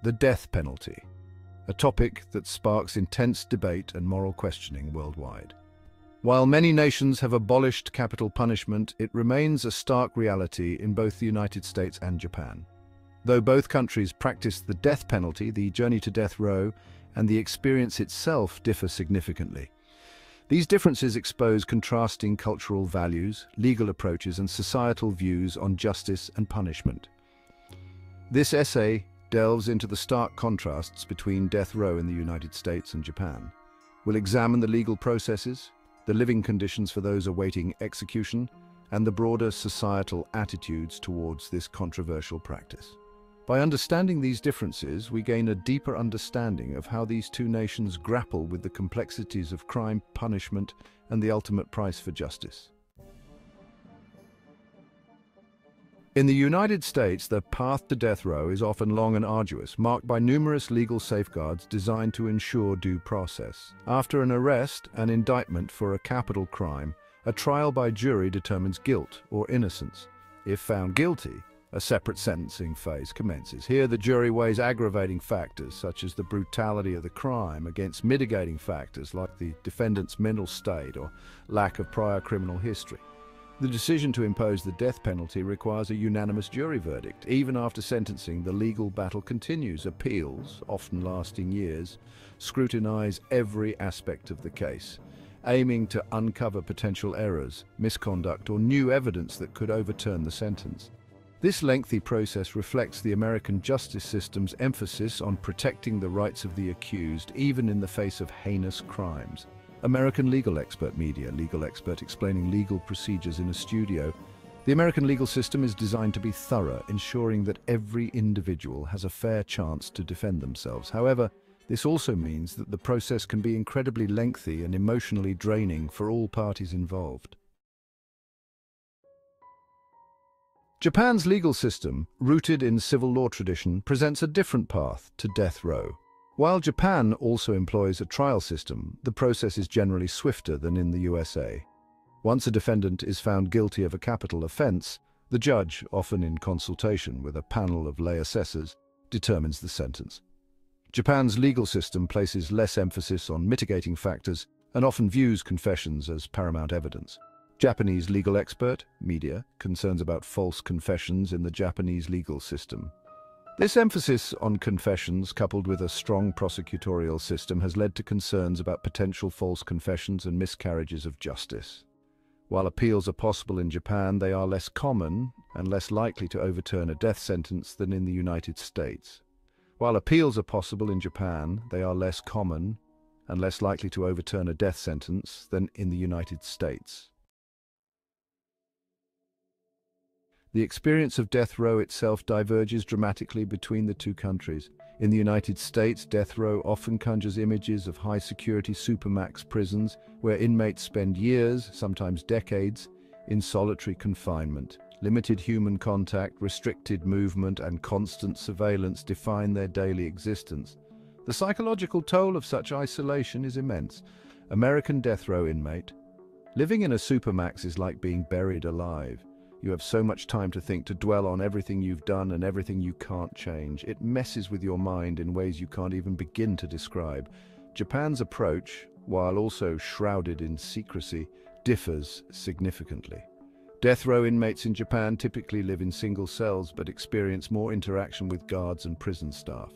the death penalty, a topic that sparks intense debate and moral questioning worldwide. While many nations have abolished capital punishment, it remains a stark reality in both the United States and Japan. Though both countries practice the death penalty, the journey to death row and the experience itself differ significantly. These differences expose contrasting cultural values, legal approaches, and societal views on justice and punishment. This essay delves into the stark contrasts between death row in the United States and Japan. We'll examine the legal processes, the living conditions for those awaiting execution, and the broader societal attitudes towards this controversial practice. By understanding these differences, we gain a deeper understanding of how these two nations grapple with the complexities of crime, punishment, and the ultimate price for justice. In the United States, the path to death row is often long and arduous, marked by numerous legal safeguards designed to ensure due process. After an arrest and indictment for a capital crime, a trial by jury determines guilt or innocence. If found guilty, a separate sentencing phase commences. Here, the jury weighs aggravating factors, such as the brutality of the crime, against mitigating factors like the defendant's mental state or lack of prior criminal history. The decision to impose the death penalty requires a unanimous jury verdict. Even after sentencing, the legal battle continues. Appeals, often lasting years, scrutinize every aspect of the case, aiming to uncover potential errors, misconduct, or new evidence that could overturn the sentence. This lengthy process reflects the American justice system's emphasis on protecting the rights of the accused, even in the face of heinous crimes. American legal expert media, legal expert explaining legal procedures in a studio. The American legal system is designed to be thorough, ensuring that every individual has a fair chance to defend themselves. However, this also means that the process can be incredibly lengthy and emotionally draining for all parties involved. Japan's legal system, rooted in civil law tradition, presents a different path to death row. While Japan also employs a trial system, the process is generally swifter than in the USA. Once a defendant is found guilty of a capital offense, the judge, often in consultation with a panel of lay assessors, determines the sentence. Japan's legal system places less emphasis on mitigating factors and often views confessions as paramount evidence. Japanese legal expert, media, concerns about false confessions in the Japanese legal system. This emphasis on confessions, coupled with a strong prosecutorial system, has led to concerns about potential false confessions and miscarriages of justice. While appeals are possible in Japan, they are less common and less likely to overturn a death sentence than in the United States. While appeals are possible in Japan, they are less common and less likely to overturn a death sentence than in the United States. The experience of death row itself diverges dramatically between the two countries. In the United States, death row often conjures images of high-security Supermax prisons where inmates spend years, sometimes decades, in solitary confinement. Limited human contact, restricted movement, and constant surveillance define their daily existence. The psychological toll of such isolation is immense. American death row inmate. Living in a Supermax is like being buried alive. You have so much time to think, to dwell on everything you've done and everything you can't change. It messes with your mind in ways you can't even begin to describe. Japan's approach, while also shrouded in secrecy, differs significantly. Death row inmates in Japan typically live in single cells but experience more interaction with guards and prison staff.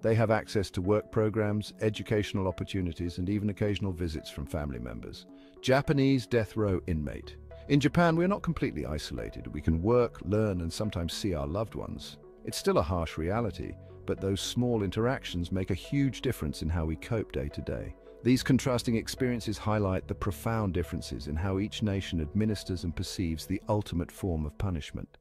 They have access to work programs, educational opportunities, and even occasional visits from family members. Japanese death row inmate. In Japan, we are not completely isolated. We can work, learn, and sometimes see our loved ones. It's still a harsh reality, but those small interactions make a huge difference in how we cope day to day. These contrasting experiences highlight the profound differences in how each nation administers and perceives the ultimate form of punishment.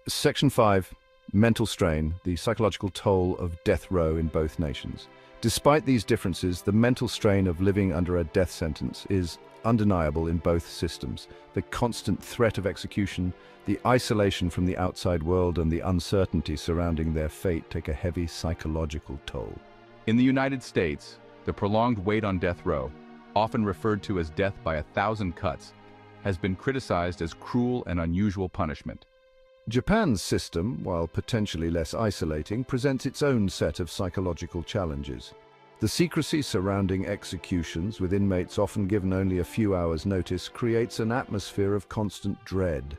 Section 5. Mental strain, the psychological toll of death row in both nations. Despite these differences, the mental strain of living under a death sentence is undeniable in both systems. The constant threat of execution, the isolation from the outside world, and the uncertainty surrounding their fate take a heavy psychological toll. In the United States, the prolonged wait on death row, often referred to as death by 1,000 cuts, has been criticized as cruel and unusual punishment. Japan's system, while potentially less isolating, presents its own set of psychological challenges. The secrecy surrounding executions, with inmates often given only a few hours' notice, creates an atmosphere of constant dread.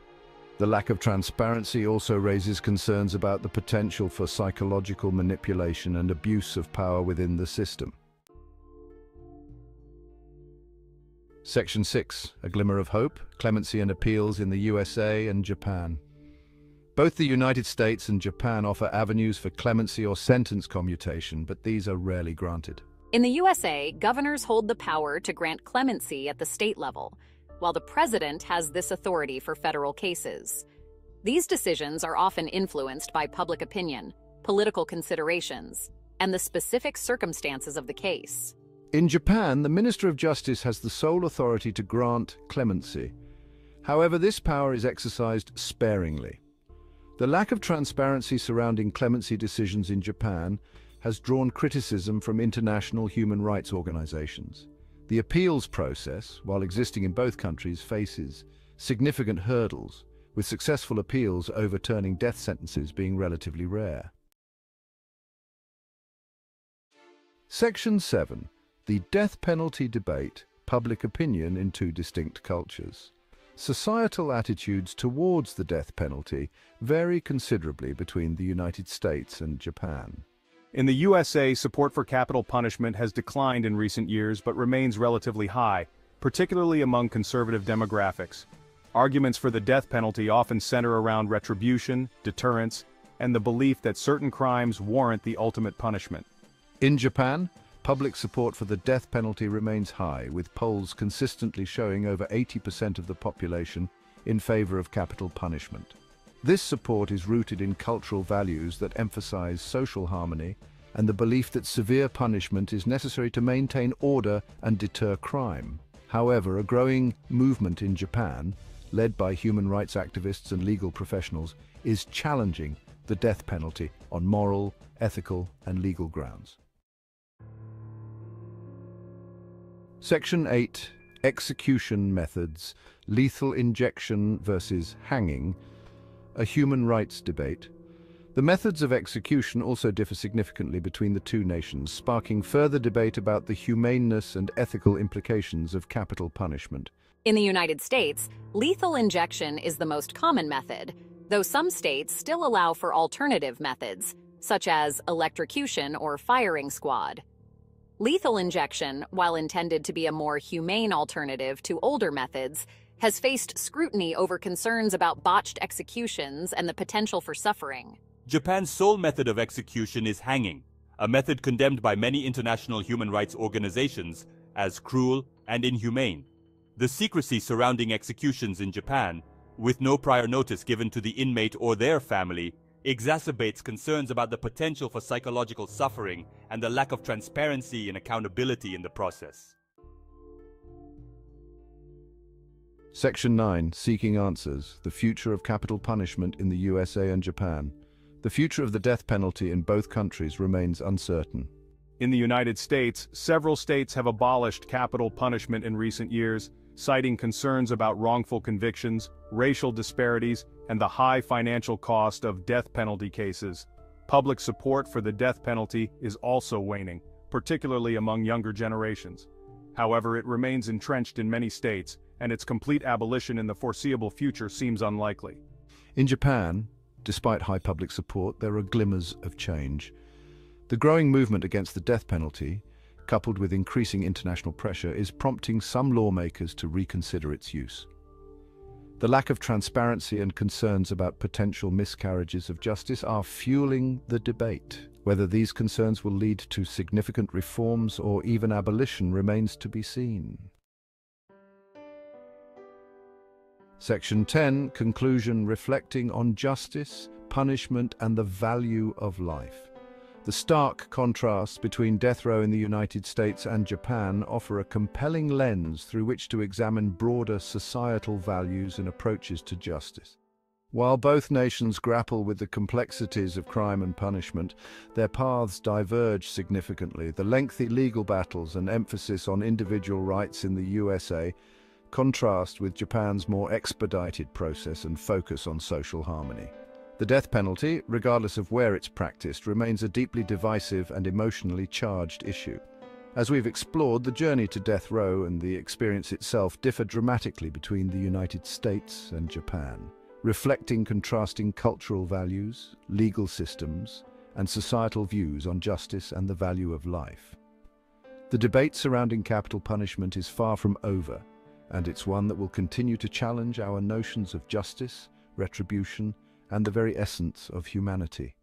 The lack of transparency also raises concerns about the potential for psychological manipulation and abuse of power within the system. Section 6. A Glimmer of Hope, Clemency and Appeals in the USA and Japan. Both the United States and Japan offer avenues for clemency or sentence commutation, but these are rarely granted. In the USA, governors hold the power to grant clemency at the state level, while the president has this authority for federal cases. These decisions are often influenced by public opinion, political considerations, and the specific circumstances of the case. In Japan, the Minister of Justice has the sole authority to grant clemency. However, this power is exercised sparingly. The lack of transparency surrounding clemency decisions in Japan has drawn criticism from international human rights organizations. The appeals process, while existing in both countries, faces significant hurdles, with successful appeals overturning death sentences being relatively rare. Section 7. The death penalty debate, public opinion in two distinct cultures. Societal attitudes towards the death penalty vary considerably between the United States and Japan. In the USA, support for capital punishment has declined in recent years but remains relatively high, particularly among conservative demographics. Arguments for the death penalty often center around retribution, deterrence, and the belief that certain crimes warrant the ultimate punishment. In Japan, public support for the death penalty remains high, with polls consistently showing over 80% of the population in favor of capital punishment. This support is rooted in cultural values that emphasize social harmony and the belief that severe punishment is necessary to maintain order and deter crime. However, a growing movement in Japan, led by human rights activists and legal professionals, is challenging the death penalty on moral, ethical, and legal grounds. Section 8. Execution methods, lethal injection versus hanging, a human rights debate. The methods of execution also differ significantly between the two nations, sparking further debate about the humaneness and ethical implications of capital punishment. In the United States, lethal injection is the most common method, though some states still allow for alternative methods, such as electrocution or firing squad. Lethal injection, while intended to be a more humane alternative to older methods, has faced scrutiny over concerns about botched executions and the potential for suffering. Japan's sole method of execution is hanging, a method condemned by many international human rights organizations as cruel and inhumane. The secrecy surrounding executions in Japan, with no prior notice given to the inmate or their family, exacerbates concerns about the potential for psychological suffering and the lack of transparency and accountability in the process. Section 9. Seeking answers, the future of capital punishment in the USA and Japan. The future of the death penalty in both countries remains uncertain. In the United States, several states have abolished capital punishment in recent years, citing concerns about wrongful convictions, racial disparities, and the high financial cost of death penalty cases. Public support for the death penalty is also waning, particularly among younger generations. However, it remains entrenched in many states, and its complete abolition in the foreseeable future seems unlikely. In Japan, despite high public support, there are glimmers of change. The growing movement against the death penalty, coupled with increasing international pressure, is prompting some lawmakers to reconsider its use. The lack of transparency and concerns about potential miscarriages of justice are fueling the debate. Whether these concerns will lead to significant reforms or even abolition remains to be seen. Section 10. Conclusion, reflecting on justice, punishment, and the value of life. The stark contrasts between death row in the United States and Japan offer a compelling lens through which to examine broader societal values and approaches to justice. While both nations grapple with the complexities of crime and punishment, their paths diverge significantly. The lengthy legal battles and emphasis on individual rights in the USA contrast with Japan's more expedited process and focus on social harmony. The death penalty, regardless of where it's practiced, remains a deeply divisive and emotionally charged issue. As we've explored, the journey to death row and the experience itself differ dramatically between the United States and Japan, reflecting contrasting cultural values, legal systems, and societal views on justice and the value of life. The debate surrounding capital punishment is far from over, and it's one that will continue to challenge our notions of justice, retribution, and the very essence of humanity.